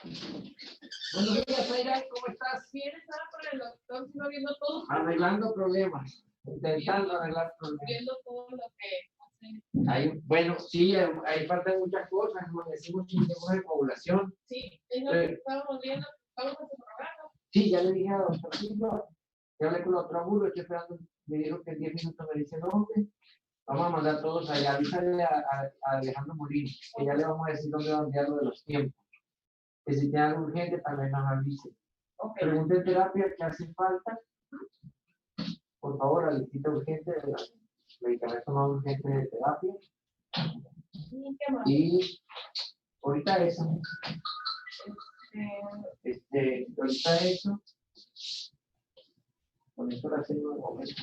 Buenos días, Aira, ¿cómo estás? Bien, estaba por el doctor, sino viendo todo, Arreglando problemas, intentando arreglar problemas. viendo todo lo que hacen. Bueno, sí, ahí faltan muchas cosas, como decimos, sistemas de población. Sí, es lo que estábamos viendo, vamos a su programa. Sí, ya le dije a doctor Silva, ya hablé con el otro abuelo, estoy esperando, me dijo que en 10 minutos me dice dónde. Vamos a mandar todos allá, avísale a Alejandro Molina, que ya le vamos a decir dónde va a enviar lo de los tiempos. Que si tiene algo urgente, también nos avise. Okay. Pregunta en terapia qué hace falta. Por favor, la listita urgente de los medicamentos más urgentes de terapia. ¿Qué más? Y ahorita eso. Ahorita eso. Con esto lo hacemos un momento.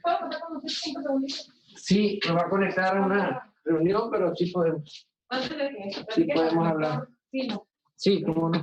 ¿Puedo contar con ustedes 5 segundos? Sí, nos va a conectar a una reunión, pero sí podemos. Antes de que Sí podemos hablar. Sí, no. Sí, cómo no.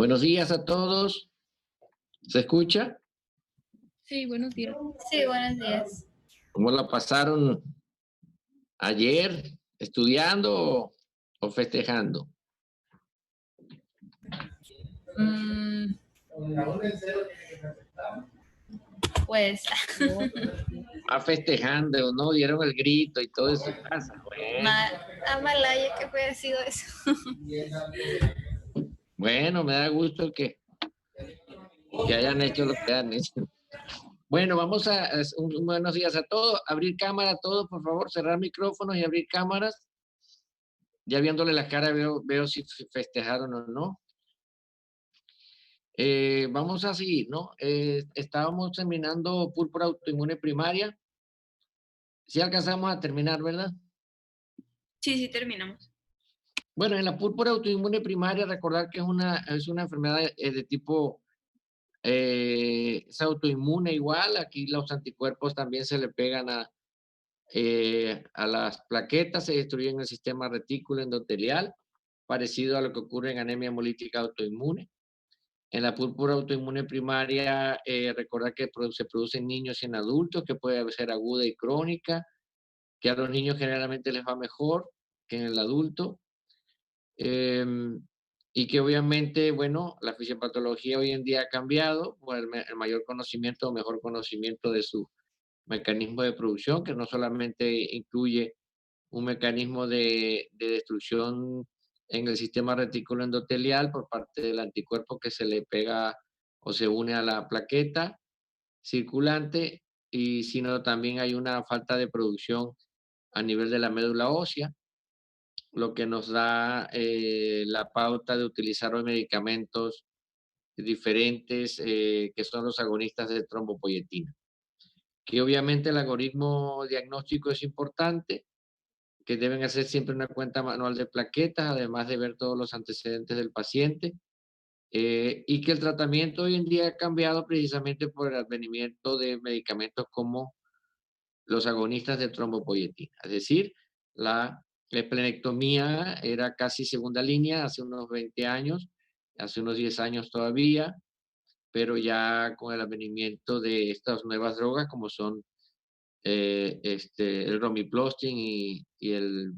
Buenos días a todos. ¿Se escucha? Sí, buenos días. Sí, buenos días. ¿Cómo la pasaron ayer? ¿Estudiando o festejando? Pues Festejando, ¿no? Dieron el grito y todo en su casa. Bueno, Amalaya, ¿qué fue sido eso? bueno, me da gusto que hayan hecho lo que han hecho. Bueno, vamos a buenos días a todos. Abrir cámara a todos, por favor. Cerrar micrófonos y abrir cámaras. Ya viéndole la cara veo si festejaron o no. Vamos a seguir, ¿no? Estábamos terminando púrpura autoinmune primaria. Sí alcanzamos a terminar, ¿verdad? Sí, terminamos. Bueno, en la púrpura autoinmune primaria, recordar que es una enfermedad de tipo es autoinmune igual. Aquí los anticuerpos también se le pegan a las plaquetas, se destruyen el sistema retículo endotelial, parecido a lo que ocurre en anemia hemolítica autoinmune. En la púrpura autoinmune primaria, recordar que se produce en niños y en adultos, que puede ser aguda y crónica, que a los niños generalmente les va mejor que en el adulto. Y que obviamente, bueno, la fisiopatología hoy en día ha cambiado por el mayor conocimiento o mejor conocimiento de su mecanismo de producción, que no solamente incluye un mecanismo de destrucción en el sistema retículo endotelial por parte del anticuerpo que se le pega o se une a la plaqueta circulante, y sino también hay una falta de producción a nivel de la médula ósea, lo que nos da la pauta de utilizar hoy medicamentos diferentes que son los agonistas de trombopoyetina. Que obviamente el algoritmo diagnóstico es importante, que deben hacer siempre una cuenta manual de plaquetas, además de ver todos los antecedentes del paciente, y que el tratamiento hoy en día ha cambiado precisamente por el advenimiento de medicamentos como los agonistas de trombopoyetina. Es decir, la esplenectomía era casi segunda línea hace unos 20 años, hace unos 10 años todavía, pero ya con el advenimiento de estas nuevas drogas como son el romiplastin y el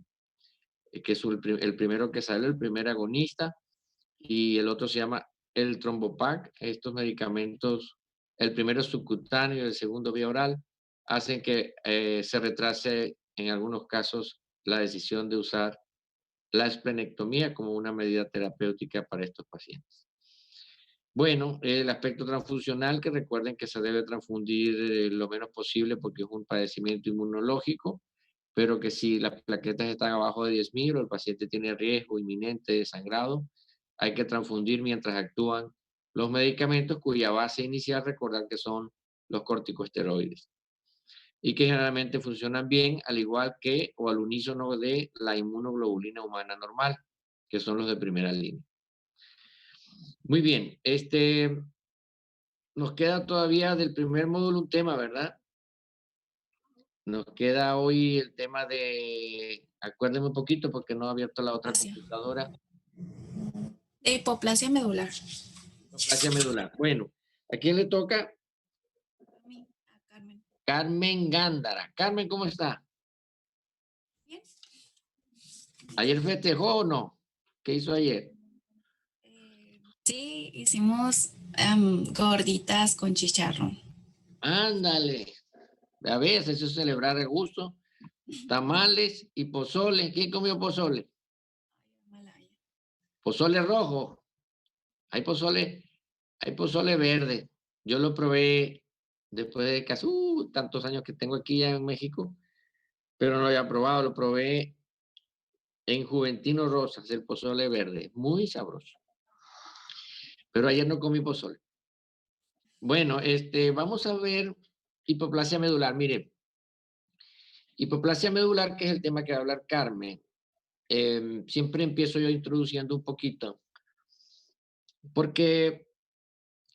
que es el primero que sale, el primer agonista, y el otro se llama el trombopac. Estos medicamentos, el primero es subcutáneo y el segundo vía oral, hacen que se retrase en algunos casos la decisión de usar la esplenectomía como una medida terapéutica para estos pacientes. Bueno, el aspecto transfusional, que recuerden que se debe transfundir lo menos posible porque es un padecimiento inmunológico, pero que si las plaquetas están abajo de 10.000 o el paciente tiene riesgo inminente de sangrado, hay que transfundir mientras actúan los medicamentos cuya base inicial, recordar que son los corticosteroides, y que generalmente funcionan bien al igual que o al unísono de la inmunoglobulina humana normal, que son los de primera línea. Muy bien, nos queda todavía del primer módulo un tema, ¿verdad? Nos queda hoy el tema de, acuérdenme un poquito porque no he abierto la otra computadora. Hipoplasia medular. Hipoplasia medular. Bueno, ¿a quién le toca? A Carmen. Carmen Gándara. Carmen, ¿cómo está? Bien. ¿Ayer festejó o no? ¿Qué hizo ayer? Sí, hicimos gorditas con chicharrón. Ándale. A veces eso es celebrar el gusto. Tamales y pozole. ¿Quién comió pozole? Pozole rojo. Hay pozole verde. Yo lo probé después de casi tantos años que tengo aquí ya en México, pero no lo había probado. Lo probé en Juventino Rosas, el pozole verde. Muy sabroso. Pero ayer no comí pozole. Bueno, vamos a ver hipoplasia medular. Mire, hipoplasia medular, que es el tema que va a hablar Carmen. Siempre empiezo yo introduciendo un poquito, porque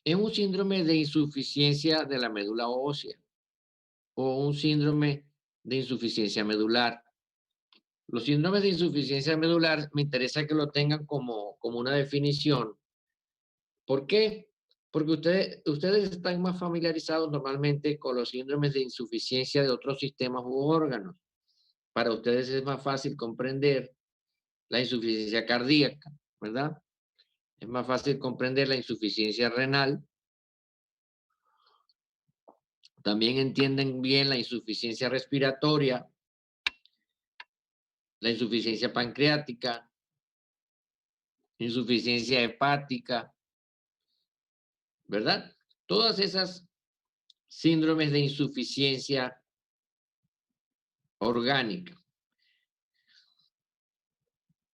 es un síndrome de insuficiencia de la médula ósea o un síndrome de insuficiencia medular. Los síndromes de insuficiencia medular me interesa que lo tengan como una definición, ¿Por qué? Porque ustedes están más familiarizados normalmente con los síndromes de insuficiencia de otros sistemas u órganos. Para ustedes es más fácil comprender la insuficiencia cardíaca, ¿verdad? Es más fácil comprender la insuficiencia renal. También entienden bien la insuficiencia respiratoria, la insuficiencia pancreática, insuficiencia hepática, ¿verdad? Todas esas síndromes de insuficiencia orgánica.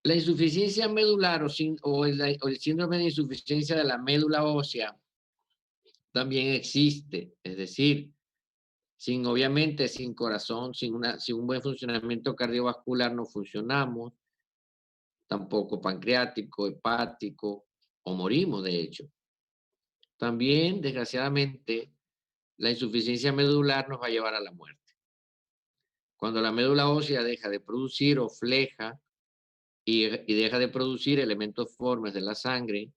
La insuficiencia medular o el síndrome de insuficiencia de la médula ósea también existe, es decir, obviamente sin corazón, sin un buen funcionamiento cardiovascular no funcionamos, tampoco pancreático, hepático, o morimos de hecho. También, desgraciadamente, la insuficiencia medular nos va a llevar a la muerte. Cuando la médula ósea deja de producir o fleja y deja de producir elementos formes de la sangre,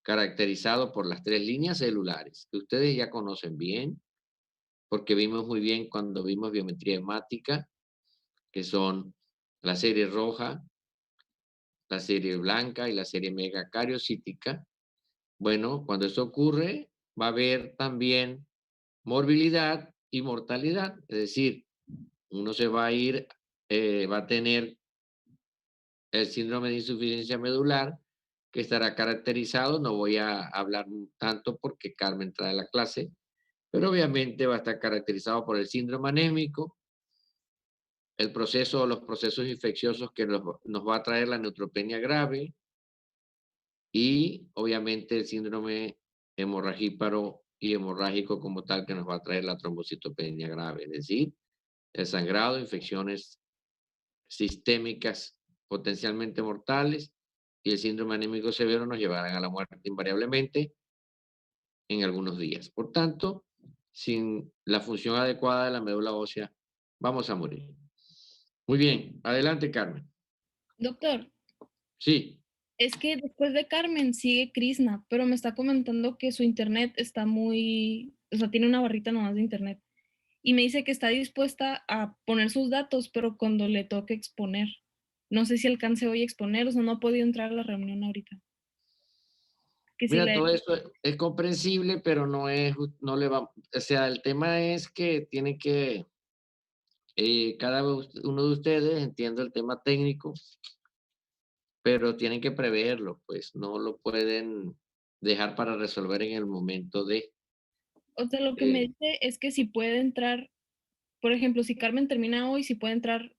caracterizados por las 3 líneas celulares, que ustedes ya conocen bien, porque vimos muy bien cuando vimos biometría hemática, que son la serie roja, la serie blanca y la serie megacariocítica. Bueno, cuando esto ocurre, va a haber también morbilidad y mortalidad, es decir, uno se va a ir, va a tener el síndrome de insuficiencia medular, que estará caracterizado, no voy a hablar tanto porque Carmen trae la clase, pero obviamente va a estar caracterizado por el síndrome anémico, los procesos infecciosos que nos va a traer la neutropenia grave y obviamente el síndrome hemorragíparo y hemorrágico como tal que nos va a traer la trombocitopenia grave, es decir, el sangrado, infecciones sistémicas potencialmente mortales y el síndrome anémico severo nos llevarán a la muerte invariablemente en algunos días. Por tanto, sin la función adecuada de la médula ósea, vamos a morir. Muy bien, adelante Carmen. Doctor, Sí, es que después de Carmen sigue Krishna, pero me está comentando que su internet está muy, o sea, tiene una barrita nomás de internet. Y me dice que está dispuesta a poner sus datos, pero cuando le toque exponer. No sé si alcance hoy a exponer, o sea, no ha podido entrar a la reunión ahorita. Que si mira, le... todo esto es comprensible, pero no le va, o sea, el tema es que tiene que, cada uno de ustedes, entiendo el tema técnico, pero tienen que preverlo, pues no lo pueden dejar para resolver en el momento de... O sea, lo que me dice es que si puede entrar, por ejemplo, si Carmen termina hoy, si puede entrar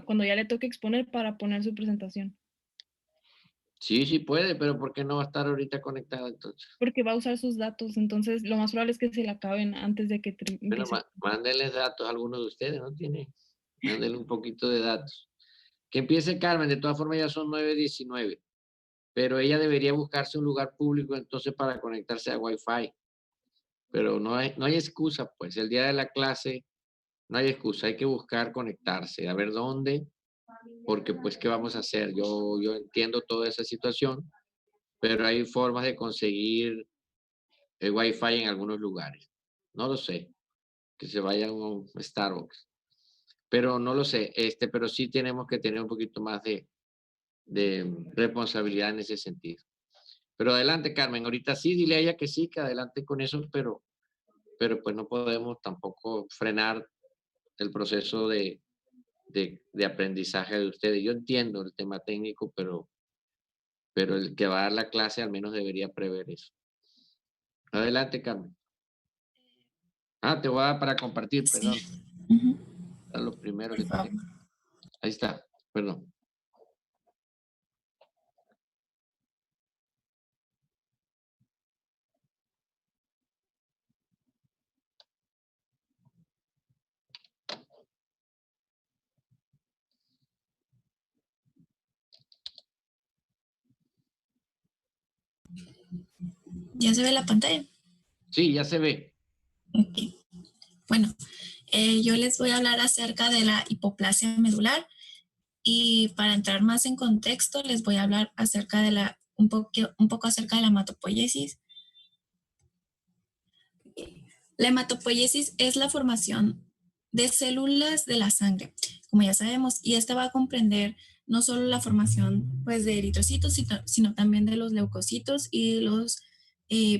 cuando ya le toque exponer para poner su presentación. Sí, sí puede, pero ¿por qué no va a estar ahorita conectada entonces? Porque va a usar sus datos, entonces lo más probable es que se le acaben antes de que Bueno, empiece. mándenles datos a algunos de ustedes, ¿no? Mándenle un poquito de datos. Que empiece Carmen, de todas formas ya son 9:19, pero ella debería buscarse un lugar público entonces para conectarse a Wi-Fi. Pero no hay excusa, pues el día de la clase no hay excusa, hay que buscar conectarse, a ver dónde, porque pues ¿qué vamos a hacer? Yo entiendo toda esa situación, pero hay formas de conseguir el Wi-Fi en algunos lugares. No lo sé, que se vayan a un Starbucks. Pero no lo sé, pero sí tenemos que tener un poquito más de responsabilidad en ese sentido. Pero adelante, Carmen, ahorita sí, dile a ella que sí, que adelante con eso, pero pues no podemos tampoco frenar el proceso de aprendizaje de ustedes. Yo entiendo el tema técnico, pero el que va a dar la clase al menos debería prever eso. Adelante, Carmen. Te voy a dar para compartir, Sí. perdón. Ujú. A lo primero Por que favor. tengo. Ahí está, perdón. ¿Ya se ve la pantalla? Sí, ya se ve. Ok. Bueno, yo les voy a hablar acerca de la hipoplasia medular y para entrar más en contexto les voy a hablar acerca de la un poco acerca de la hematopoiesis. La hematopoiesis es la formación de células de la sangre, como ya sabemos, y esta va a comprender no solo la formación pues, de eritrocitos, sino también de los leucocitos y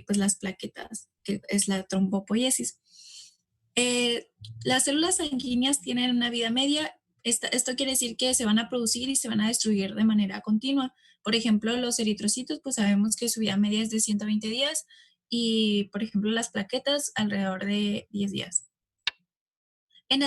pues, las plaquetas, que es la trombopoiesis. Las células sanguíneas tienen una vida media. Esto quiere decir que se van a producir y se van a destruir de manera continua. Por ejemplo, los eritrocitos, pues sabemos que su vida media es de 120 días y, por ejemplo, las plaquetas alrededor de 10 días. En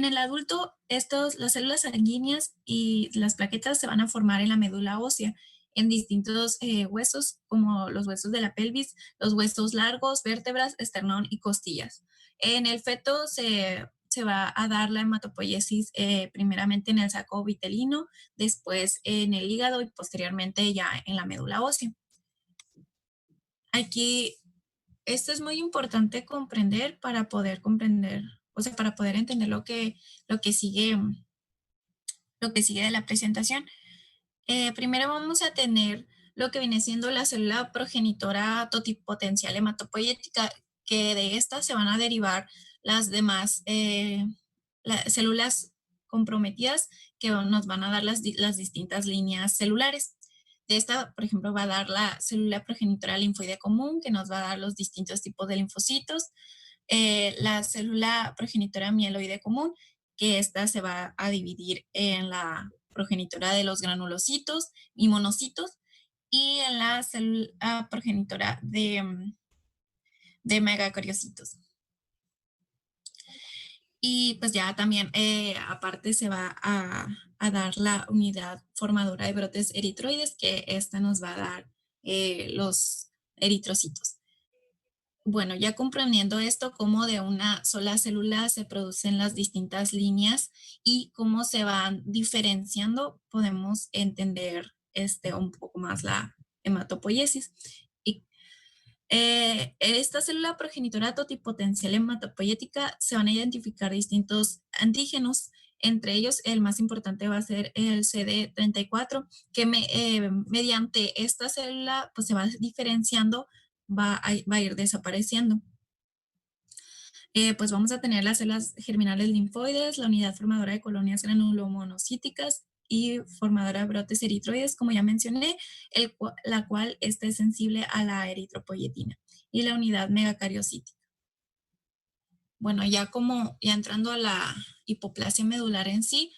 el adulto, las células sanguíneas y las plaquetas se van a formar en la médula ósea, en distintos huesos, como los huesos de la pelvis, los huesos largos, vértebras, esternón y costillas. En el feto se va a dar la hematopoiesis primeramente en el saco vitelino, después en el hígado y posteriormente ya en la médula ósea. Aquí, esto es muy importante comprender para poder comprender, o sea, para poder entender lo que sigue de la presentación. Primero vamos a tener lo que viene siendo la célula progenitora totipotencial hematopoietica, que de esta se van a derivar las demás las células comprometidas que nos van a dar las distintas líneas celulares. De esta, por ejemplo, va a dar la célula progenitora linfoide común, que nos va a dar los distintos tipos de linfocitos, la célula progenitora mieloide común, que esta se va a dividir en la progenitora de los granulocitos y monocitos, y en la célula progenitora de megacariocitos. Y pues ya también, aparte, se va a dar la unidad formadora de brotes eritroides, que esta nos va a dar los eritrocitos. Bueno, ya comprendiendo esto, cómo de una sola célula se producen las distintas líneas y cómo se van diferenciando, podemos entender un poco más la hematopoiesis. Y esta célula progenitora totipotencial hematopoietica se van a identificar distintos antígenos. Entre ellos, el más importante va a ser el CD34, que mediante esta célula pues, se va diferenciando, va a ir desapareciendo. Pues vamos a tener las células germinales linfoides, la unidad formadora de colonias granulomonocíticas y formadora de brotes eritroides, como ya mencioné, la cual es sensible a la eritropoyetina, y la unidad megacariocítica. Bueno, ya entrando a la hipoplasia medular en sí,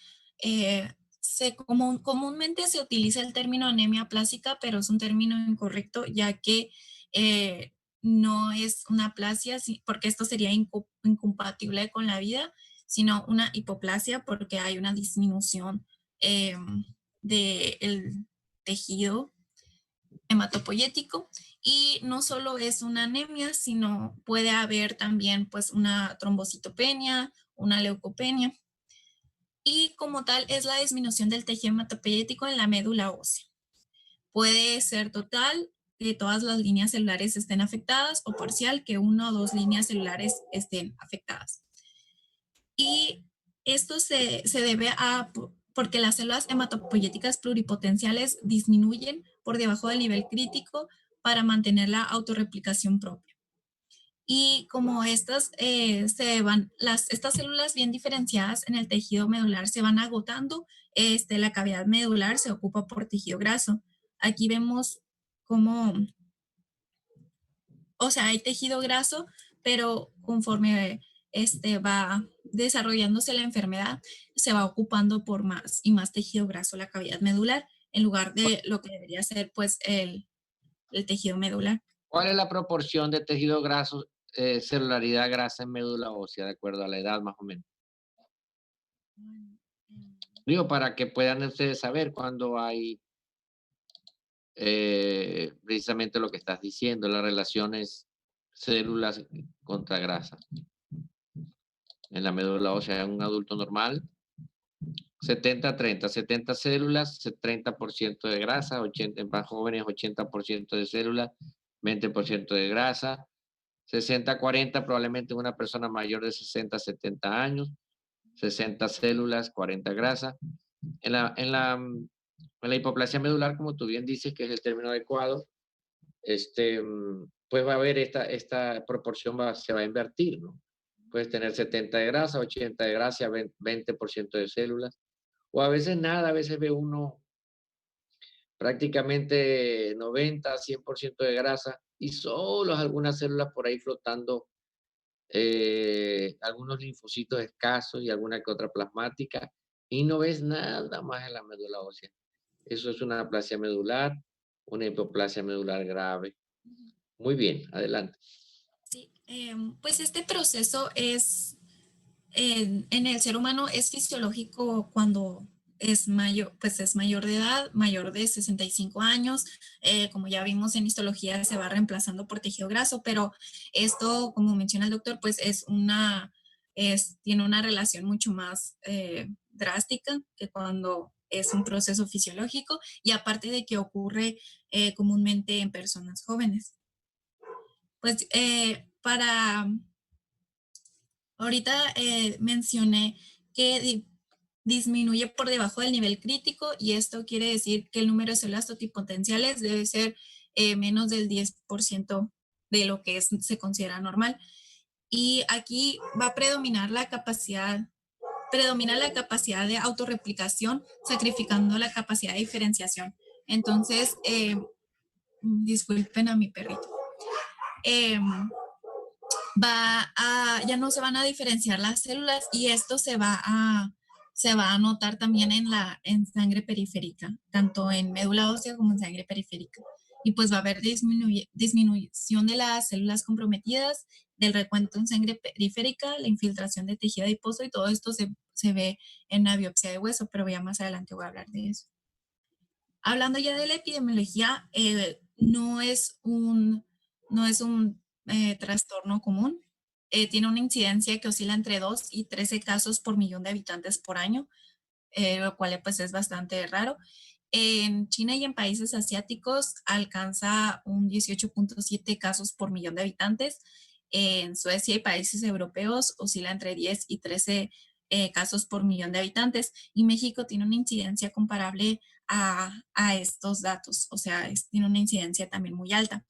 comúnmente se utiliza el término anemia plástica, pero es un término incorrecto, ya que no es una aplasia, porque esto sería incompatible con la vida, sino una hipoplasia porque hay una disminución del tejido hematopoyético, y no solo es una anemia, sino puede haber también pues una trombocitopenia, una leucopenia, y como tal es la disminución del tejido hematopoyético en la médula ósea. Puede ser total, que todas las líneas celulares estén afectadas, o parcial, que una o dos líneas celulares estén afectadas. Y esto se debe a porque las células hematopoyéticas pluripotenciales disminuyen por debajo del nivel crítico para mantener la autorreplicación propia. Y como estas células bien diferenciadas en el tejido medular se van agotando, la cavidad medular se ocupa por tejido graso. Aquí vemos cómo, o sea, hay tejido graso, pero conforme va desarrollándose la enfermedad, se va ocupando por más y más tejido graso la cavidad medular, en lugar de lo que debería ser pues el tejido medular. ¿Cuál es la proporción de tejido graso, celularidad grasa en médula ósea, de acuerdo a la edad más o menos? Digo, para que puedan ustedes saber cuándo hay precisamente lo que estás diciendo, las relaciones células contra grasa. En la médula ósea, en un adulto normal, 70-30, 70 células, 30% de grasa, 80, en más jóvenes 80% de células, 20% de grasa, 60-40 probablemente una persona mayor de 60-70 años, 60 células, 40 grasa. En la Pues la hipoplasia medular, como tú bien dices, que es el término adecuado, pues va a haber esta proporción se va a invertir, ¿no? Puedes tener 70 de grasa, 80 de grasa, 20% de células, o a veces nada, a veces ve uno prácticamente 90, 100% de grasa y solo algunas células por ahí flotando, algunos linfocitos escasos y alguna que otra plasmática, y no ves nada más en la médula ósea. Eso es una aplasia medular, una hipoplasia medular grave. Muy bien, adelante. Sí, pues este proceso es, en el ser humano es fisiológico cuando es mayor, pues es mayor de edad, mayor de 65 años. Como ya vimos en histología, se va reemplazando por tejido graso, pero esto, como menciona el doctor, pues tiene una relación mucho más drástica que cuando es un proceso fisiológico, y aparte de que ocurre comúnmente en personas jóvenes. Pues ahorita mencioné que disminuye por debajo del nivel crítico, y esto quiere decir que el número de células totipotenciales debe ser menos del 10% de lo que se considera normal. Y aquí va a predomina la capacidad de autorreplicación, sacrificando la capacidad de diferenciación. Entonces, disculpen a mi perrito. Ya no se van a diferenciar las células, y esto se va a notar también en sangre periférica, tanto en médula ósea como en sangre periférica. Y pues va a haber disminución de las células comprometidas, del recuento en sangre periférica, la infiltración de tejido adiposo, y todo esto se ve en la biopsia de hueso, pero ya más adelante voy a hablar de eso. Hablando ya de la epidemiología, no es un trastorno común. Tiene una incidencia que oscila entre 2 y 13 casos por millón de habitantes por año, lo cual pues es bastante raro. En China y en países asiáticos alcanza un 18.7 casos por millón de habitantes. En Suecia y países europeos oscila entre 10 y 13 casos por millón de habitantes, y México tiene una incidencia comparable a estos datos, o sea, tiene una incidencia también muy alta.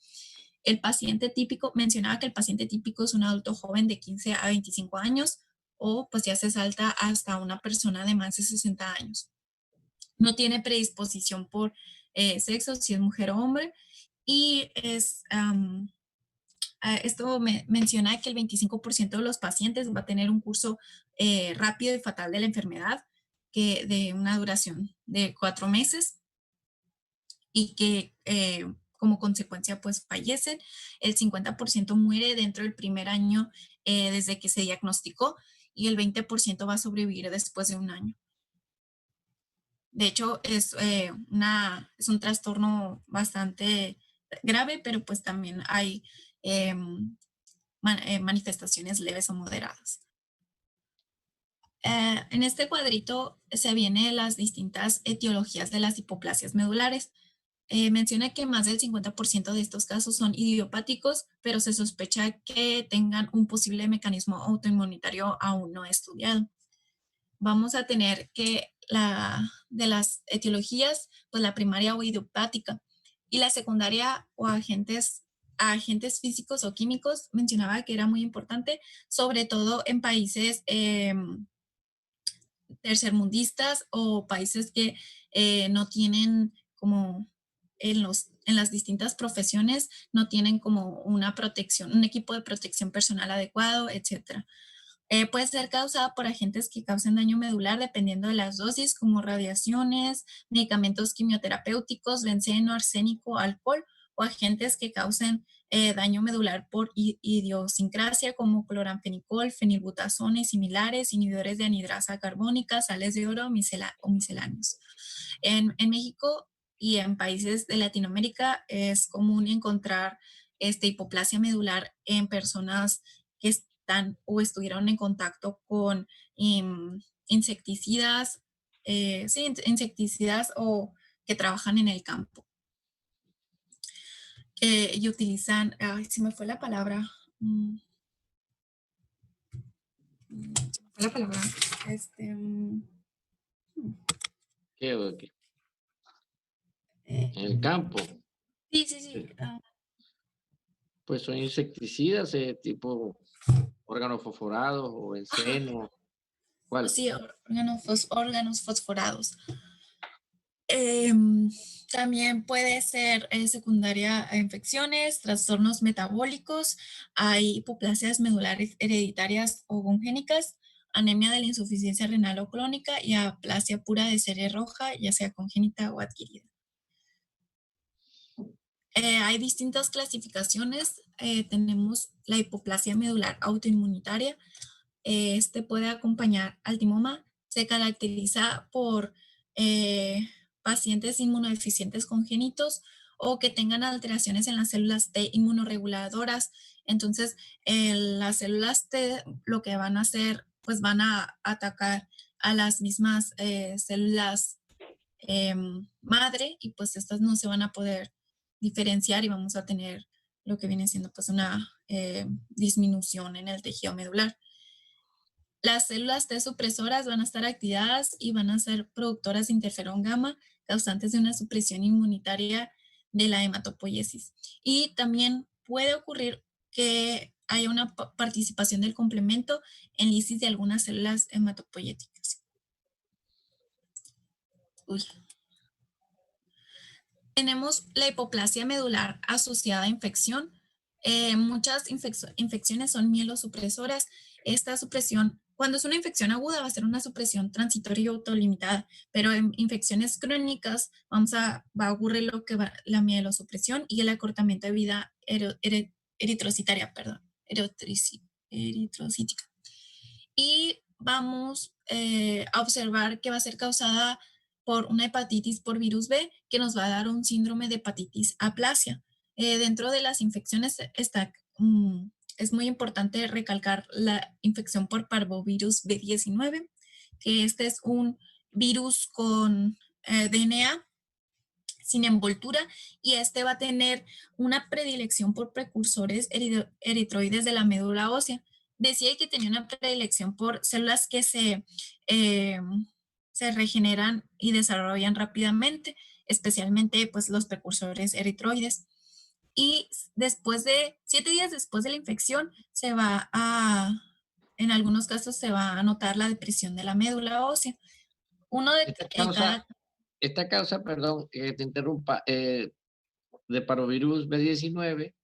El paciente típico, mencionaba que el paciente típico es un adulto joven de 15 a 25 años, o pues ya se salta hasta una persona de más de 60 años. No tiene predisposición por sexo, si es mujer o hombre, y esto menciona que el 25% de los pacientes va a tener un curso rápido y fatal de la enfermedad, que de una duración de 4 meses, y que como consecuencia pues fallecen. El 50% muere dentro del primer año desde que se diagnosticó, y el 20% va a sobrevivir después de un año. De hecho, es un trastorno bastante grave, pero pues también hay manifestaciones leves o moderadas. En este cuadrito se vienen las distintas etiologías de las hipoplasias medulares. Menciona que más del 50% de estos casos son idiopáticos, pero se sospecha que tengan un posible mecanismo autoinmunitario aún no estudiado. Vamos a tener que de las etiologías, pues la primaria o idiopática, y la secundaria o agentes físicos o químicos, mencionaba que era muy importante, sobre todo en países tercermundistas, o países que no tienen como en las distintas profesiones, no tienen como una protección, un equipo de protección personal adecuado, etcétera. Puede ser causada por agentes que causen daño medular dependiendo de las dosis, como radiaciones, medicamentos quimioterapéuticos, benceno, arsénico, alcohol, o agentes que causen daño medular por idiosincrasia, como cloranfenicol, fenilbutazona y similares, inhibidores de anidrasa carbónica, sales de oro o misceláneos. En México y en países de Latinoamérica es común encontrar hipoplasia medular en personas que están o estuvieron en contacto con insecticidas, insecticidas, o que trabajan en el campo. Y utilizan, se me fue la palabra. Se me fue la palabra. ¿Qué? en el campo. Sí. Sí. Pues son insecticidas tipo órganos fosforados o benceno. ¿Cuál? Sí, órganos fosforados. También puede ser secundaria a infecciones, trastornos metabólicos, hay hipoplasias medulares hereditarias o congénitas, anemia de la insuficiencia renal o crónica y aplasia pura de serie roja, ya sea congénita o adquirida. Hay distintas clasificaciones. Tenemos la hipoplasia medular autoinmunitaria. Este puede acompañar al timoma. Se caracteriza por pacientes inmunodeficientes congénitos o que tengan alteraciones en las células T inmunoreguladoras. Entonces, las células T lo que van a hacer, pues van a atacar a las mismas células madre y pues estas no se van a poder diferenciar y vamos a tener lo que viene siendo pues una disminución en el tejido medular. Las células T supresoras van a estar activadas y van a ser productoras de interferón gamma, causantes de una supresión inmunitaria de la hematopoiesis. Y también puede ocurrir que haya una participación del complemento en lisis de algunas células hematopoyéticas. Tenemos la hipoplasia medular asociada a infección. Muchas infecciones son mielosupresoras. Esta supresión, cuando es una infección aguda, va a ser una supresión transitoria y autolimitada, pero en infecciones crónicas va a ocurrir lo que va la mielosupresión y el acortamiento de vida eritrocítica. Y vamos a observar que va a ser causada por una hepatitis por virus B, que nos va a dar un síndrome de hepatitis aplasia. Dentro de las infecciones es muy importante recalcar la infección por parvovirus B19, que este es un virus con DNA sin envoltura y este va a tener una predilección por precursores eritroides de la médula ósea. Decía que tenía una predilección por células que se regeneran y desarrollan rápidamente, especialmente pues, los precursores eritroides. Y después de 7 días después de la infección, en algunos casos se va a notar la depresión de la médula ósea. Esta causa, perdón, que te interrumpa, de parvovirus B19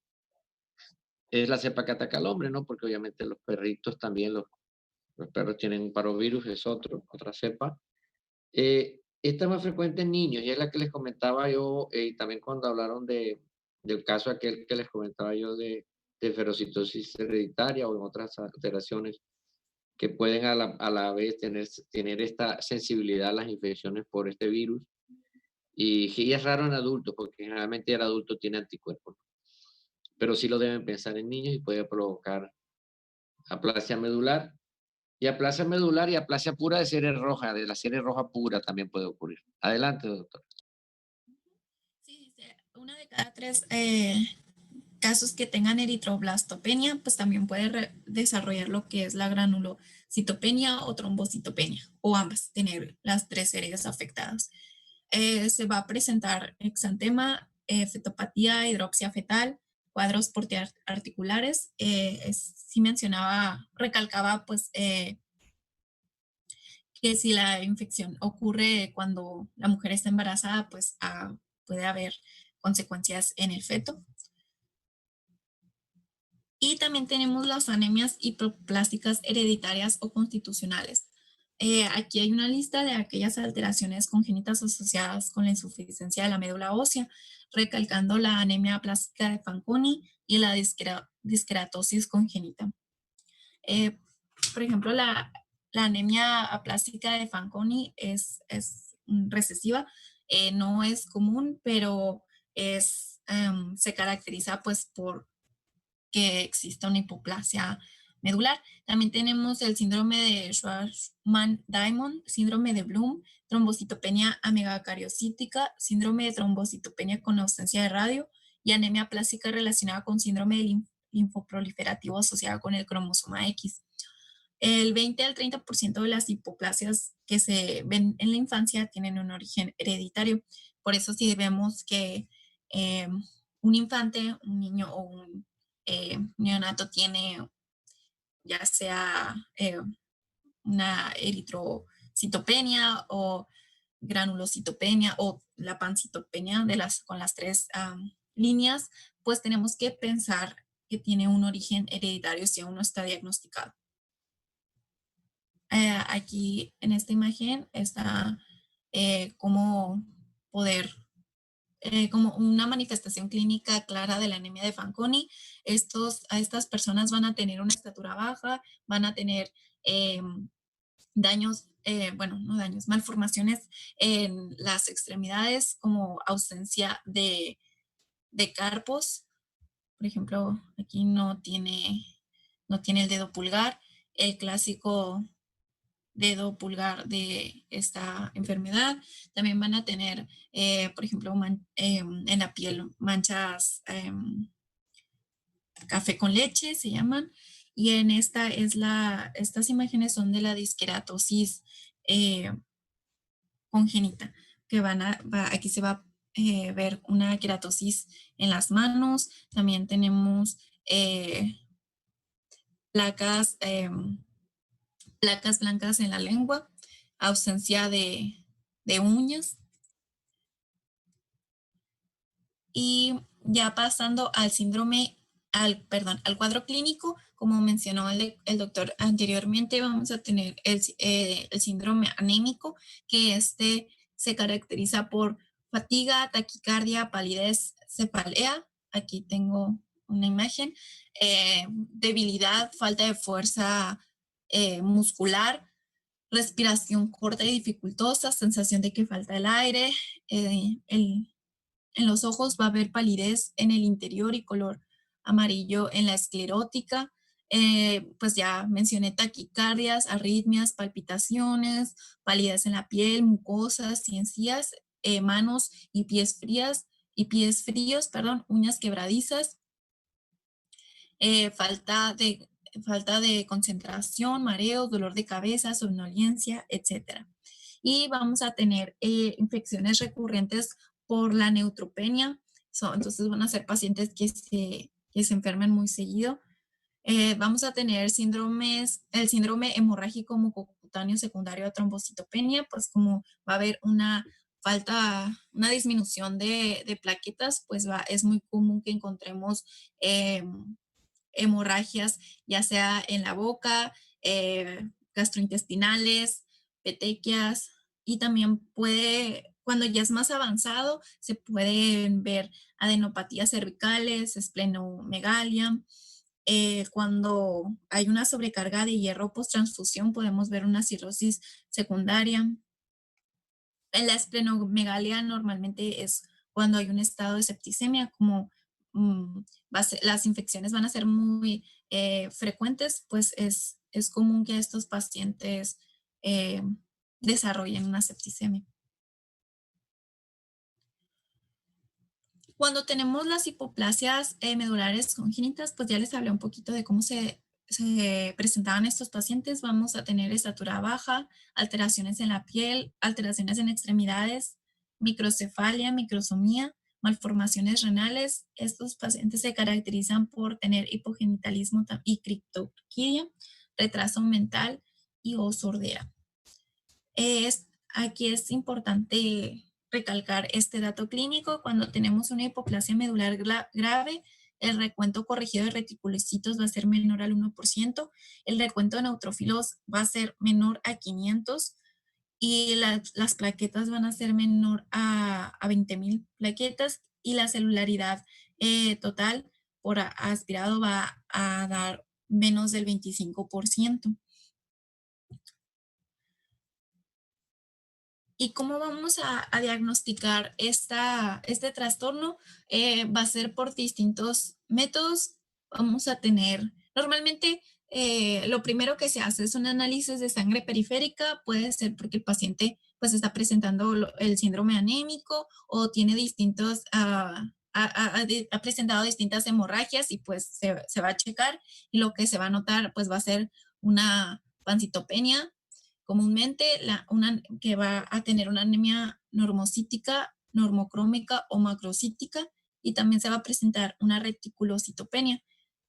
es la cepa que ataca al hombre, ¿no? Porque obviamente los perritos también, los perros tienen parvovirus, es otra cepa. Esta es más frecuente en niños y es la que les comentaba yo, y también cuando hablaron del caso aquel que les comentaba yo de ferocitosis hereditaria o en otras alteraciones que pueden a la vez tener esta sensibilidad a las infecciones por este virus. Y es raro en adultos, porque generalmente el adulto tiene anticuerpos. Pero sí lo deben pensar en niños y puede provocar aplasia medular. Y aplasia medular y aplasia pura de serie roja, de la serie roja pura también puede ocurrir. Adelante, doctor. Sí, una de cada 3 casos que tengan eritroblastopenia, pues también puede desarrollar lo que es la granulocitopenia o trombocitopenia, o ambas, tener las 3 series afectadas. Se va a presentar exantema, fetopatía, hidroxia fetal, cuadros portiarticulares. Sí recalcaba pues que si la infección ocurre cuando la mujer está embarazada, pues puede haber consecuencias en el feto. Y también tenemos las anemias hipoplásticas hereditarias o constitucionales. Aquí hay una lista de aquellas alteraciones congénitas asociadas con la insuficiencia de la médula ósea, recalcando la anemia aplástica de Fanconi y la disqueratosis congénita. Por ejemplo, la anemia aplástica de Fanconi es recesiva, no es común, pero se caracteriza pues por que exista una hipoplasia medular. También tenemos el síndrome de Schwarzman-Diamond, síndrome de Bloom, trombocitopenia megacariocítica, síndrome de trombocitopenia con ausencia de radio y anemia plástica relacionada con síndrome de linfoproliferativo asociado con el cromosoma X. El 20 al 30% de las hipoplasias que se ven en la infancia tienen un origen hereditario, Por eso si vemos que un infante, un niño o un neonato tiene ya sea una eritrocitopenia o granulocitopenia o la pancitopenia con las tres líneas, pues tenemos que pensar que tiene un origen hereditario si aún no está diagnosticado. Aquí en esta imagen está cómo poder, como una manifestación clínica clara de la anemia de Fanconi. A estas personas van a tener una estatura baja, van a tener daños, bueno, no daños, malformaciones en las extremidades como ausencia de carpos. Por ejemplo, aquí no tiene el dedo pulgar, el clásico dedo pulgar de esta enfermedad. También van a tener, por ejemplo, en la piel manchas café con leche, se llaman. Y en estas imágenes son de la disqueratosis congénita, que aquí se va a ver una queratosis en las manos. También tenemos placas blancas en la lengua, ausencia de uñas. Y ya pasando al al cuadro clínico, como mencionó el doctor anteriormente, vamos a tener el síndrome anémico, que se caracteriza por fatiga, taquicardia, palidez, cefalea. Aquí tengo una imagen. Debilidad, falta de fuerza muscular, respiración corta y dificultosa, sensación de que falta el aire. En los ojos va a haber palidez en el interior y color amarillo en la esclerótica. Pues ya mencioné taquicardias, arritmias, palpitaciones, palidez en la piel, mucosas y encías, manos y pies fríos, uñas quebradizas, falta de concentración, mareo, dolor de cabeza, somnolencia, etc. Y vamos a tener infecciones recurrentes por la neutropenia. Entonces van a ser pacientes que se enfermen muy seguido. Vamos a tener el síndrome hemorrágico mucocutáneo secundario a trombocitopenia, pues como va a haber una disminución de plaquetas, pues es muy común que encontremos hemorragias, ya sea en la boca, gastrointestinales, petequias, y también cuando ya es más avanzado, se pueden ver adenopatías cervicales, esplenomegalia. Cuando hay una sobrecarga de hierro post-transfusión, podemos ver una cirrosis secundaria. En la esplenomegalia normalmente es cuando hay un estado de septicemia, como las infecciones van a ser muy frecuentes, pues es común que estos pacientes desarrollen una septicemia. Cuando tenemos las hipoplasias medulares congénitas, pues ya les hablé un poquito de cómo se presentaban estos pacientes. Vamos a tener estatura baja, alteraciones en la piel, alteraciones en extremidades, microcefalia, microsomía, malformaciones renales. Estos pacientes se caracterizan por tener hipogenitalismo y criptorquidia, retraso mental y o sordera. Aquí es importante recalcar este dato clínico. Cuando tenemos una hipoplasia medular grave, el recuento corregido de reticulocitos va a ser menor al 1%, el recuento de neutrófilos va a ser menor a 500 y las plaquetas van a ser menor a 20,000 plaquetas, y la celularidad total por aspirado va a dar menos del 25%. ¿Y cómo vamos a diagnosticar este trastorno? Va a ser por distintos métodos. Vamos a tener, normalmente, lo primero que se hace es un análisis de sangre periférica. Puede ser porque el paciente pues está presentando el síndrome anémico o tiene ha presentado distintas hemorragias, y pues se va a checar, y lo que se va a notar pues va a ser una pancitopenia. Comúnmente que va a tener una anemia normocítica normocrómica o macrocítica, y también se va a presentar una reticulocitopenia.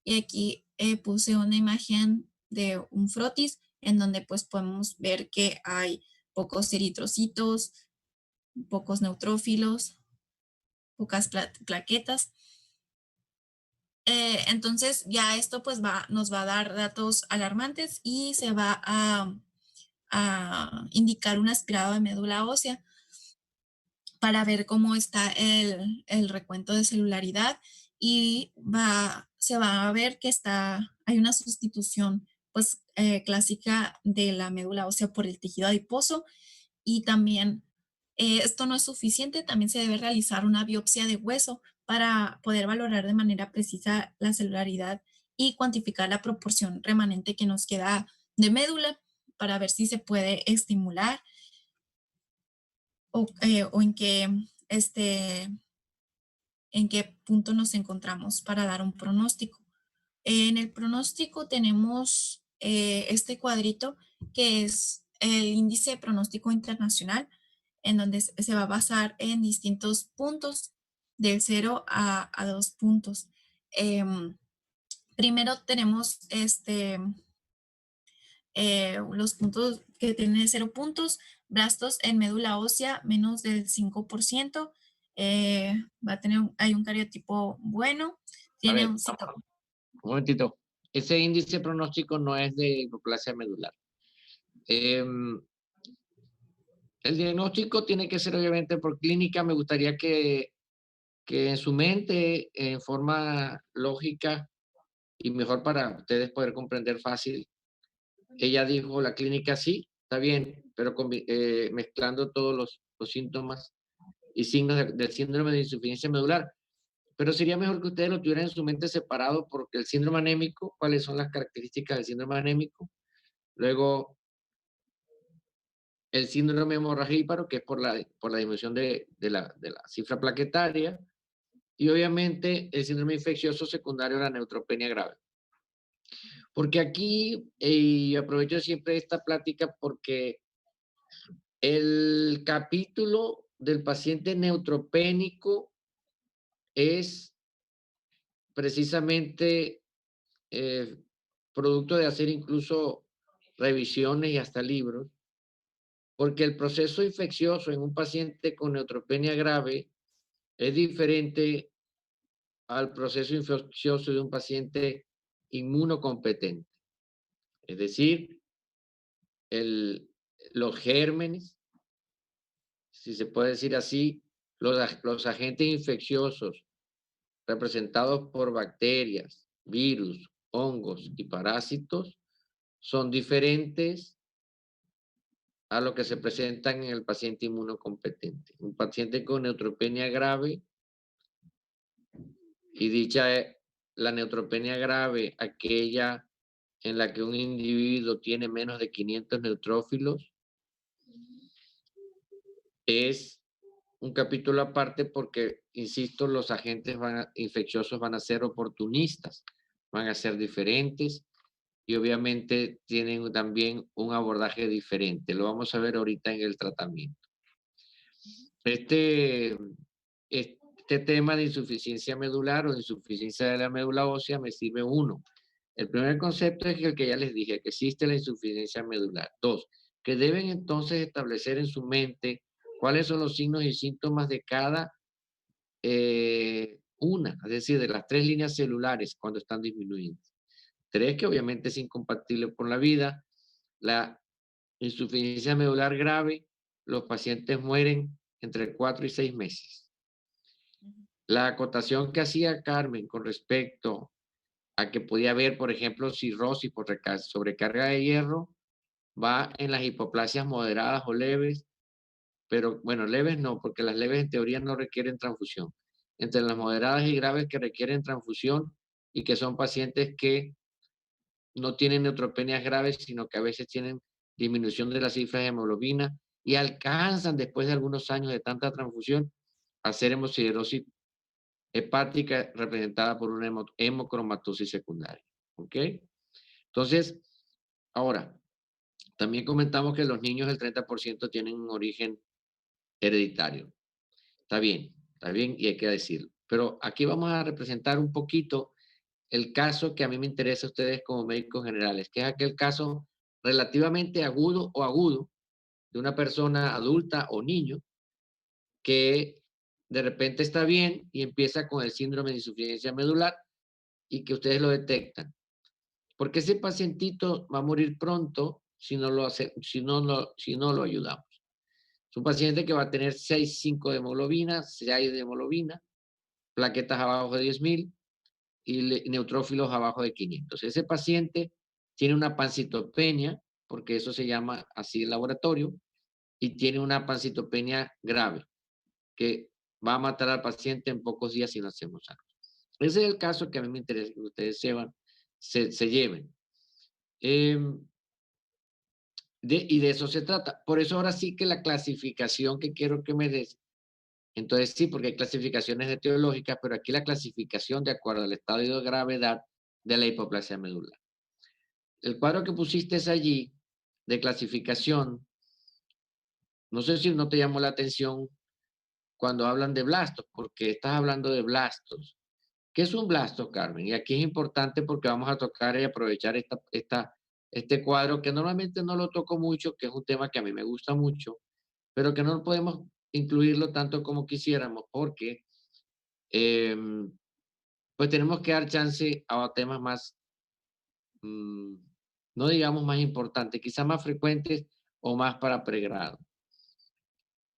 Y aquí puse una imagen de un frotis en donde pues podemos ver que hay pocos eritrocitos, pocos neutrófilos, pocas plaquetas. Entonces ya esto pues nos va a dar datos alarmantes y se va a indicar un aspirado de médula ósea para ver cómo está el recuento de celularidad, y se va a ver que hay una sustitución pues clásica de la médula ósea por el tejido adiposo. Y también esto no es suficiente, también se debe realizar una biopsia de hueso para poder valorar de manera precisa la celularidad y cuantificar la proporción remanente que nos queda de médula para ver si se puede estimular o en qué punto nos encontramos para dar un pronóstico. En el pronóstico tenemos este cuadrito que es el índice de pronóstico internacional, en donde se va a basar en distintos puntos, del 0 a 2 puntos. Primero tenemos los puntos que tienen 0 puntos, blastos en médula ósea menos del 5%, hay un cariotipo bueno, A tiene ver, un un momentito. Ese índice pronóstico no es de hipoplasia medular. El diagnóstico tiene que ser obviamente por clínica. Me gustaría que en su mente, en forma lógica y mejor para ustedes poder comprender fácil, ella dijo la clínica sí, está bien, pero mezclando todos los síntomas y signos del síndrome de insuficiencia medular. Pero sería mejor que ustedes lo tuvieran en su mente separado, porque el síndrome anémico, ¿cuáles son las características del síndrome anémico? Luego, el síndrome hemorragíparo, que es por la disminución de la cifra plaquetaria, y obviamente el síndrome infeccioso secundario a la neutropenia grave. Porque aquí, y aprovecho siempre esta plática porque el capítulo del paciente neutropénico es precisamente producto de hacer incluso revisiones y hasta libros, porque el proceso infeccioso en un paciente con neutropenia grave es diferente al proceso infeccioso de un paciente inmunocompetente. Es decir, los gérmenes, si se puede decir así, los agentes infecciosos representados por bacterias, virus, hongos y parásitos son diferentes a lo que se presentan en el paciente inmunocompetente. Un paciente con neutropenia grave, y la neutropenia grave, aquella en la que un individuo tiene menos de 500 neutrófilos, es un capítulo aparte porque, insisto, los agentes infecciosos van a ser oportunistas, van a ser diferentes y obviamente tienen también un abordaje diferente. Lo vamos a ver ahorita en el tratamiento. Este tema de insuficiencia medular o insuficiencia de la médula ósea me sirve uno. El primer concepto es el que ya les dije, que existe la insuficiencia medular. Dos, que deben entonces establecer en su mente cuáles son los signos y síntomas de cada una, es decir, de las 3 líneas celulares cuando están disminuyendo. 3, que obviamente es incompatible con la vida. La insuficiencia medular grave, los pacientes mueren entre 4 y 6 meses. La acotación que hacía Carmen con respecto a que podía haber, por ejemplo, cirrosis por sobrecarga de hierro, va en las hipoplasias moderadas o leves, pero bueno, leves no, porque las leves en teoría no requieren transfusión. Entre las moderadas y graves que requieren transfusión y que son pacientes que no tienen neutropenias graves, sino que a veces tienen disminución de las cifras de hemoglobina y alcanzan después de algunos años de tanta transfusión a hacer hemosiderosis hepática representada por una hemocromatosis secundaria. ¿Ok? Entonces, ahora, también comentamos que los niños, el 30% tienen un origen hereditario. está bien y hay que decirlo. Pero aquí vamos a representar un poquito el caso que a mí me interesa a ustedes como médicos generales, que es aquel caso relativamente agudo o agudo de una persona adulta o niño que de repente está bien y empieza con el síndrome de insuficiencia medular y que ustedes lo detectan. Porque ese pacientito va a morir pronto si no lo ayudamos. Es un paciente que va a tener 6,5 de hemoglobina, 6 de hemoglobina, plaquetas abajo de 10,000 y neutrófilos abajo de 500. Ese paciente tiene una pancitopenia, porque eso se llama así en laboratorio, y tiene una pancitopenia grave, que va a matar al paciente en pocos días si no hacemos algo. Ese es el caso que a mí me interesa que ustedes se lleven. Y de eso se trata. Por eso ahora sí que la clasificación que quiero que me des, entonces sí, porque hay clasificaciones etiológicas, pero aquí la clasificación de acuerdo al estadio de gravedad de la hipoplasia medular. El cuadro que pusiste allí de clasificación, no sé si no te llamó la atención cuando hablan de blastos, porque estás hablando de blastos. ¿Qué es un blasto, Carmen? Y aquí es importante porque vamos a tocar y aprovechar este cuadro que normalmente no lo toco mucho, que es un tema que a mí me gusta mucho, pero que no podemos incluirlo tanto como quisiéramos porque pues tenemos que dar chance a temas más, no digamos más importantes, quizás más frecuentes o más para pregrado.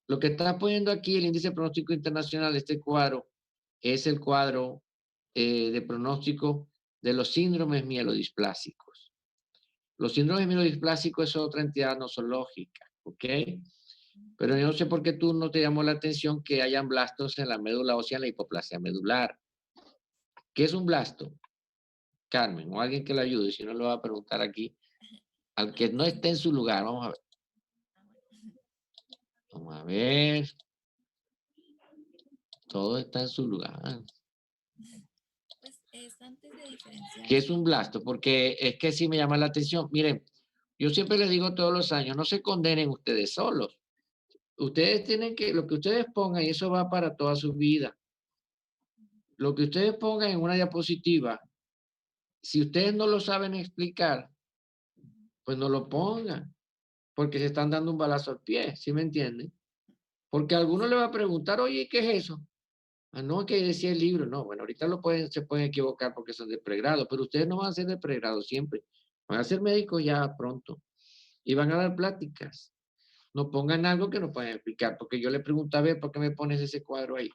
Lo que está poniendo aquí el índice de pronóstico internacional, este cuadro, es el cuadro de pronóstico de los síndromes mielodisplásicos. Los síndromes mielodisplásicos es otra entidad nosológica, ¿ok? Pero yo no sé por qué tú no te llamó la atención que hayan blastos en la médula ósea, en la hipoplasia medular. ¿Qué es un blasto? Carmen, o alguien que lo ayude, si no lo va a preguntar aquí, al que no esté en su lugar, vamos a ver. Vamos a ver. Todo está en su lugar. Pues es antes de diferenciar. ¿Qué es un blasto? Porque es que sí me llama la atención. Miren, yo siempre les digo todos los años, no se condenen ustedes solos. Ustedes tienen que, lo que ustedes pongan, y eso va para toda su vida. Lo que ustedes pongan en una diapositiva, si ustedes no lo saben explicar, pues no lo pongan, porque se están dando un balazo al pie, ¿sí me entienden? Porque a alguno le va a preguntar, oye, ¿qué es eso? Ah, no, que decía el libro. No, bueno, ahorita se pueden equivocar porque son de pregrado, pero ustedes no van a ser de pregrado siempre. Van a ser médicos ya pronto y van a dar pláticas. No pongan algo que no pueden explicar, porque yo le pregunto, a ver, ¿por qué me pones ese cuadro ahí?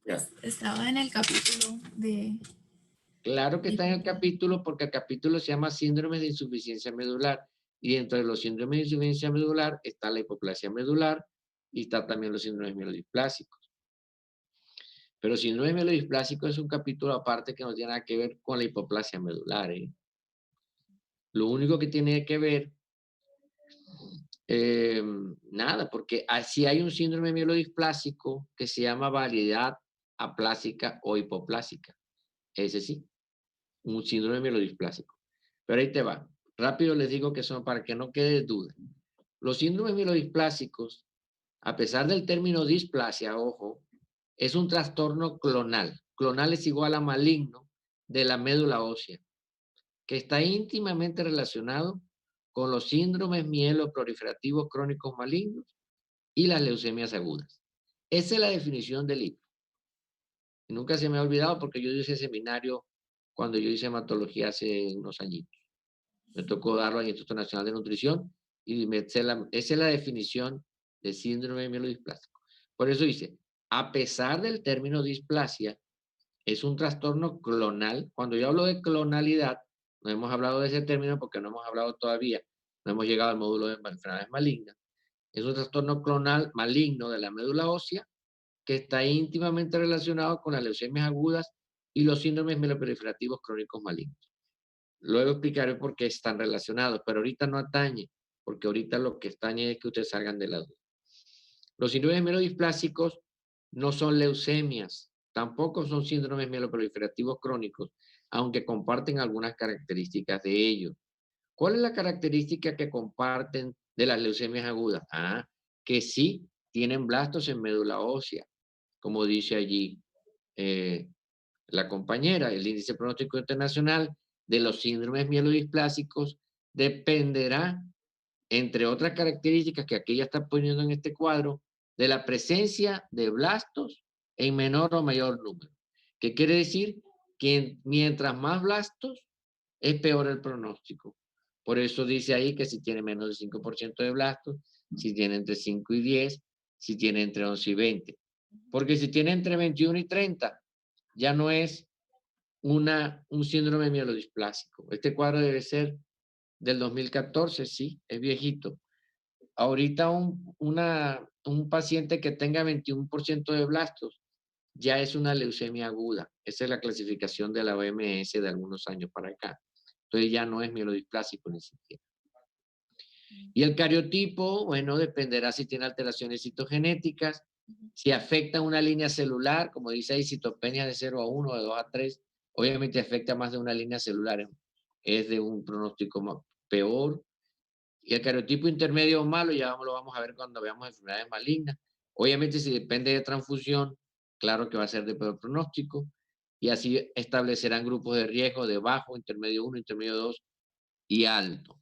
Pues, estaba en el capítulo de... Claro que está en el capítulo porque el capítulo se llama síndromes de insuficiencia medular y dentro de los síndromes de insuficiencia medular está la hipoplasia medular y está también los síndromes mielodisplásicos. Pero síndrome mielodisplásico es un capítulo aparte que no tiene nada que ver con la hipoplasia medular. Lo único que tiene que ver, nada, porque así hay un síndrome mielodisplásico que se llama variedad aplásica o hipoplásica. Ese sí, un síndrome mielodisplásico. Pero ahí te va. Rápido les digo que son para que no quede duda. Los síndromes mielodisplásicos, a pesar del término displasia, ojo, es un trastorno clonal. Clonal es igual a maligno de la médula ósea, que está íntimamente relacionado con los síndromes mieloproliferativos crónicos malignos y las leucemias agudas. Esa es la definición del libro. Y nunca se me ha olvidado porque yo hice seminario cuando yo hice hematología hace unos añitos. Me tocó darlo al Instituto Nacional de Nutrición y esa es la definición de síndrome mielodisplásico. Por eso dice, a pesar del término displasia, es un trastorno clonal. Cuando yo hablo de clonalidad, no hemos hablado de ese término porque no hemos hablado todavía, no hemos llegado al módulo de enfermedades malignas. Es un trastorno clonal maligno de la médula ósea que está íntimamente relacionado con las leucemias agudas y los síndromes mieloproliferativos crónicos malignos. Luego explicaré por qué están relacionados, pero ahorita no atañe, porque ahorita lo que atañe es que ustedes salgan de la duda. Los síndromes mielodisplásicos no son leucemias, tampoco son síndromes mieloproliferativos crónicos, aunque comparten algunas características de ellos. ¿Cuál es la característica que comparten de las leucemias agudas? Que sí tienen blastos en médula ósea, como dice allí la compañera. El índice pronóstico internacional de los síndromes mielodisplásicos dependerá, entre otras características que aquí ya está poniendo en este cuadro, de la presencia de blastos en menor o mayor número. ¿Qué quiere decir? Que mientras más blastos, es peor el pronóstico. Por eso dice ahí que si tiene menos del 5% de blastos, si tiene entre 5 y 10, si tiene entre 11 y 20. Porque si tiene entre 21 y 30, ya no es un síndrome mielodisplásico. Este cuadro debe ser del 2014, sí, es viejito. Ahorita un paciente que tenga 21% de blastos ya es una leucemia aguda. Esa es la clasificación de la OMS de algunos años para acá. Entonces ya no es mielodisplásico ni siquiera. Y el cariotipo, bueno, dependerá si tiene alteraciones citogenéticas, si afecta una línea celular, como dice ahí, citopenia de 0 a 1, de 2 a 3, obviamente afecta más de una línea celular, es de un pronóstico peor. Y el cariotipo intermedio o malo, ya lo vamos a ver cuando veamos enfermedades malignas. Obviamente, si depende de transfusión, claro que va a ser de peor pronóstico. Y así establecerán grupos de riesgo de bajo, intermedio 1, intermedio 2 y alto.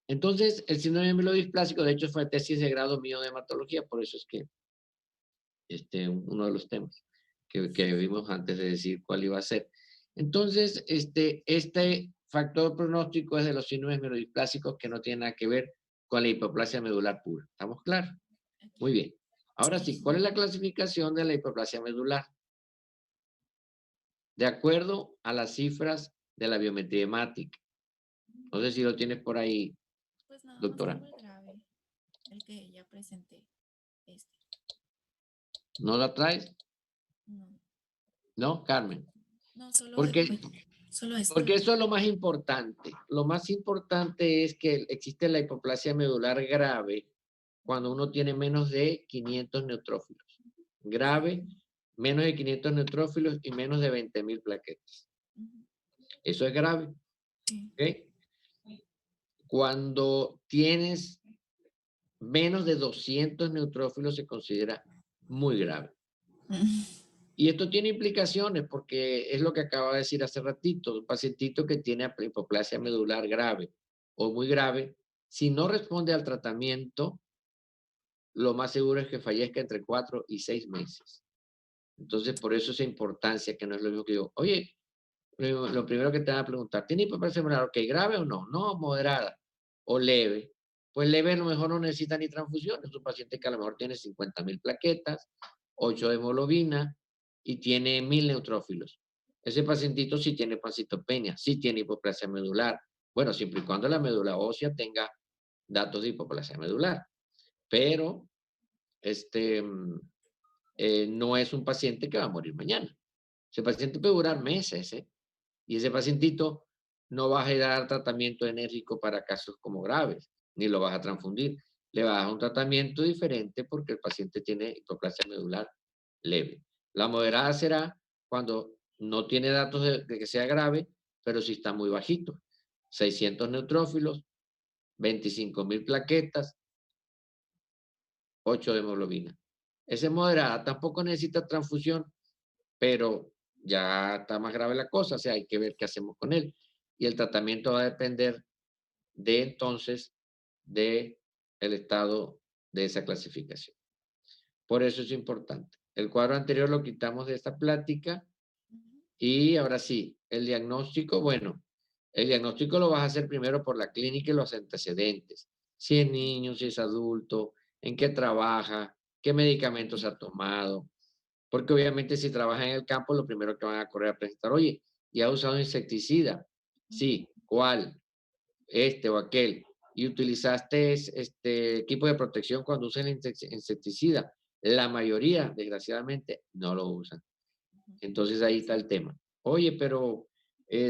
Entonces, el síndrome mielodisplásico, de hecho, fue tesis de grado mío de hematología, por eso es que uno de los temas que vimos antes de decir cuál iba a ser. Entonces, este factor pronóstico es de los síndromes mielodisplásicos que no tiene nada que ver con la hipoplasia medular pura. ¿Estamos claros? Muy bien. Ahora sí, ¿cuál es la clasificación de la hipoplasia medular? De acuerdo a las cifras de la biometría hemática. No sé si lo tienes por ahí, Pues nada doctora. más tengo el grave, el que ya presenté. ¿No la traes? No, ¿No, Carmen? no, solo, Porque solo esto. Porque eso es lo más importante. Lo más importante es que existe la hipoplasia medular grave cuando uno tiene menos de 500 neutrófilos. Grave, menos de 500 neutrófilos y menos de 20.000 plaquetas. Eso es grave. Sí. ¿Okay? Cuando tienes menos de 200 neutrófilos se considera muy grave. Y esto tiene implicaciones porque es lo que acaba de decir hace ratito, un pacientito que tiene hipoplasia medular grave o muy grave, si no responde al tratamiento, lo más seguro es que fallezca entre 4 y 6 meses. Entonces, por eso esa importancia, que no es lo mismo que digo, oye, lo primero que te van a preguntar, ¿tiene hipoplasia medular? ¿Ok, grave o no? No, moderada o leve. Pues leve a lo mejor no necesita ni transfusión, es un paciente que a lo mejor tiene 50.000 plaquetas, 8 de hemoglobina, y tiene 1.000 neutrófilos. Ese pacientito sí tiene pancitopenia, sí tiene hipoplasia medular. Bueno, siempre y cuando la médula ósea tenga datos de hipoplasia medular. Pero no es un paciente que va a morir mañana. Ese paciente puede durar meses, y ese pacientito no vas a dar tratamiento enérgico para casos como graves, ni lo vas a transfundir. Le vas a dar un tratamiento diferente porque el paciente tiene hipoplasia medular leve. La moderada será cuando no tiene datos de que sea grave, pero sí está muy bajito. 600 neutrófilos, 25.000 plaquetas, 8 de hemoglobina. Esa es moderada, tampoco necesita transfusión, pero ya está más grave la cosa, o sea, hay que ver qué hacemos con él. Y el tratamiento va a depender de entonces del estado de esa clasificación. Por eso es importante. El cuadro anterior lo quitamos de esta plática y ahora sí, el diagnóstico, bueno, el diagnóstico lo vas a hacer primero por la clínica y los antecedentes. Si es niño, si es adulto, en qué trabaja, qué medicamentos ha tomado. Porque obviamente si trabaja en el campo, lo primero que van a correr a presentar, oye, ¿y ha usado insecticida? Sí, ¿cuál? Este o aquel. ¿Y utilizaste este equipo de protección cuando usan el insecticida? La mayoría, desgraciadamente, no lo usan. Entonces ahí está el tema. Oye, pero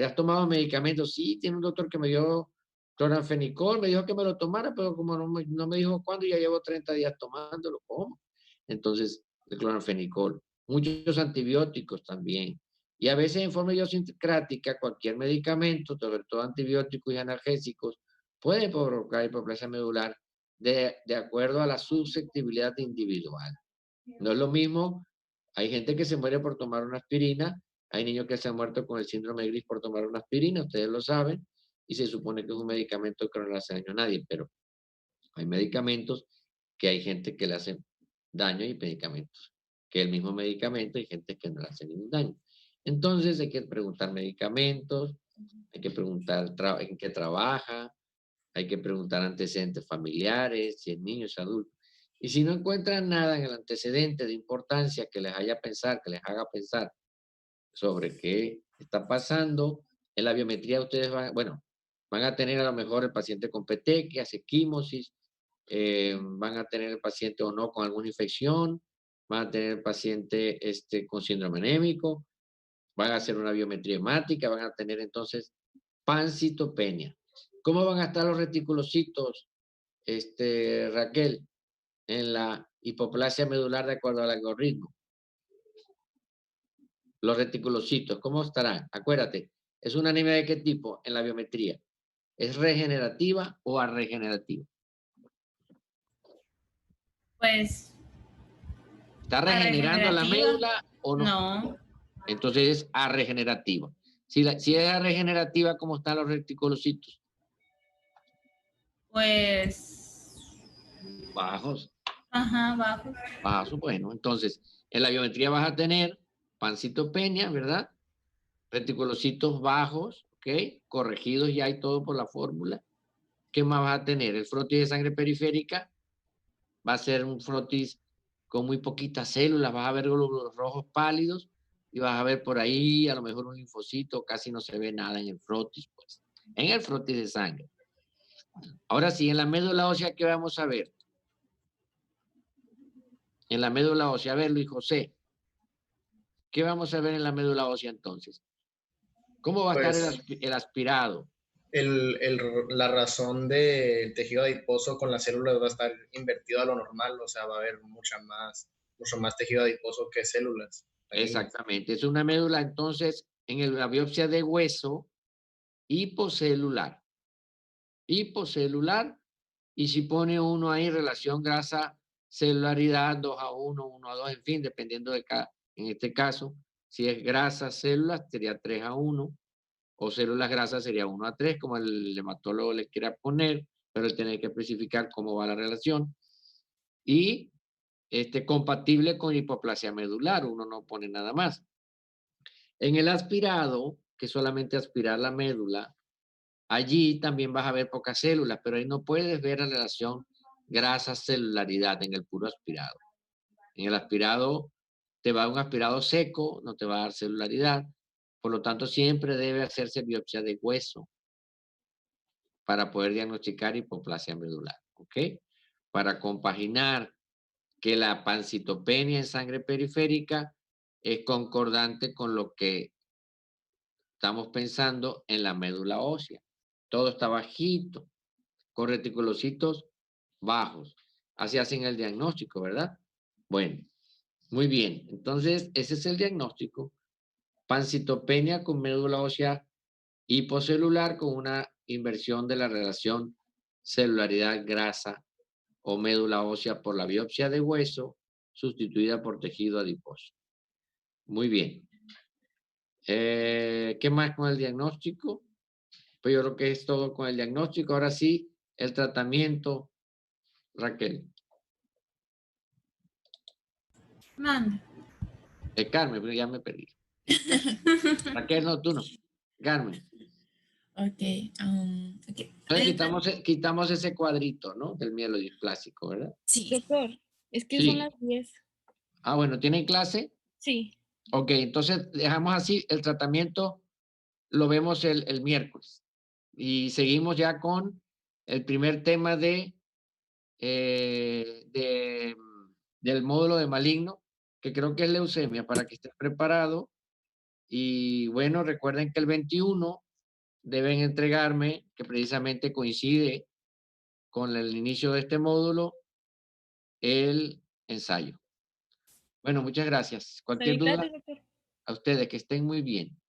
¿has tomado medicamentos? Sí, tiene un doctor que me dio cloranfenicol, me dijo que me lo tomara, pero como no me dijo cuándo, ya llevo 30 días tomándolo. ¿Cómo? Entonces, el cloranfenicol. Muchos antibióticos también. Y a veces en forma idiosincrática, cualquier medicamento, sobre todo antibióticos y analgésicos, puede provocar hipoplasia medular de acuerdo a la susceptibilidad individual. No es lo mismo, hay gente que se muere por tomar una aspirina, hay niños que se han muerto con el síndrome de Gris por tomar una aspirina, ustedes lo saben, y se supone que es un medicamento que no le hace daño a nadie, pero hay medicamentos que hay gente que le hace daño y medicamentos que el mismo medicamento hay gente que no le hace ningún daño. Entonces hay que preguntar medicamentos, hay que preguntar en qué trabaja, hay que preguntar antecedentes familiares, si es niño, si es adulto. Y si no encuentran nada en el antecedente de importancia que les haga pensar sobre qué está pasando, en la biometría ustedes van a tener a lo mejor el paciente con petequias, equimosis, van a tener el paciente o no con alguna infección, van a tener el paciente con síndrome anémico, van a hacer una biometría hemática, van a tener entonces pancitopenia. ¿Cómo van a estar los reticulocitos, Raquel, en la hipoplasia medular de acuerdo al algoritmo? Los reticulocitos, ¿cómo estarán? Acuérdate, ¿es una anemia de qué tipo en la biometría? ¿Es regenerativa o arregenerativa? Pues ¿Está regenerando la regenerativa. médula o no? No, Entonces es arregenerativa. Si es regenerativa, ¿cómo están los reticulocitos? pues, Bajos. ajá, bajo. Bajos, bueno. Entonces, en la biometría vas a tener pancitopenia, ¿verdad? Reticulocitos bajos, ¿ok? Corregidos ya y todo por la fórmula. ¿Qué más vas a tener? El frotis de sangre periférica va a ser un frotis con muy poquitas células, vas a ver glóbulos rojos pálidos y vas a ver por ahí a lo mejor un linfocito, casi no se ve nada en el frotis, pues, en el frotis de sangre. Ahora sí, en la médula ósea, ¿qué vamos a ver? En la médula ósea, a ver, Luis José, ¿qué vamos a ver en la médula ósea entonces? ¿Cómo va a Pues, estar el aspirado? la razón del tejido adiposo con las células va a estar invertido a lo normal, o sea, va a haber mucho más tejido adiposo que células. Exactamente, es una médula entonces en la biopsia de hueso hipocelular. Hipocelular, y si pone uno ahí relación grasa celularidad 2:1, 1:2, en fin, dependiendo de cada, en este caso, si es grasa células sería 3:1, o células grasas sería 1:3, como el hematólogo le quiera poner, pero él tiene que especificar cómo va la relación. Y compatible con hipoplasia medular, uno no pone nada más. En el aspirado, que solamente aspirar la médula, allí también vas a ver pocas células, pero ahí no puedes ver la relación grasa-celularidad en el puro aspirado. En el aspirado te va a un aspirado seco, no te va a dar celularidad, por lo tanto siempre debe hacerse biopsia de hueso para poder diagnosticar hipoplasia medular, ¿ok? Para compaginar que la pancitopenia en sangre periférica es concordante con lo que estamos pensando en la médula ósea. Todo está bajito, con reticulocitos bajos. Así hacen el diagnóstico, ¿verdad? Bueno, muy bien. Entonces, ese es el diagnóstico. Pancitopenia con médula ósea hipocelular con una inversión de la relación celularidad-grasa o médula ósea por la biopsia de hueso sustituida por tejido adiposo. Muy bien. ¿Qué más con el diagnóstico? Pues yo creo que es todo con el diagnóstico. Ahora sí, el tratamiento, Raquel. Manda. Carmen, pero ya me perdí. Raquel, no, tú no. Carmen. Ok. Entonces quitamos ese cuadrito, ¿no? Del mielodisplásico, ¿verdad? Sí. Doctor, es que Sí. son las 10. Ah, bueno, ¿tienen clase? Sí. Ok, entonces dejamos así, el tratamiento lo vemos el miércoles. Y seguimos ya con el primer tema del módulo de maligno, que creo que es leucemia, para que estés preparado. Y bueno, recuerden que el 21 deben entregarme, que precisamente coincide con el inicio de este módulo, el ensayo. Bueno, muchas gracias. Cualquier Feliz duda, tarde, doctor. a ustedes, que estén muy bien.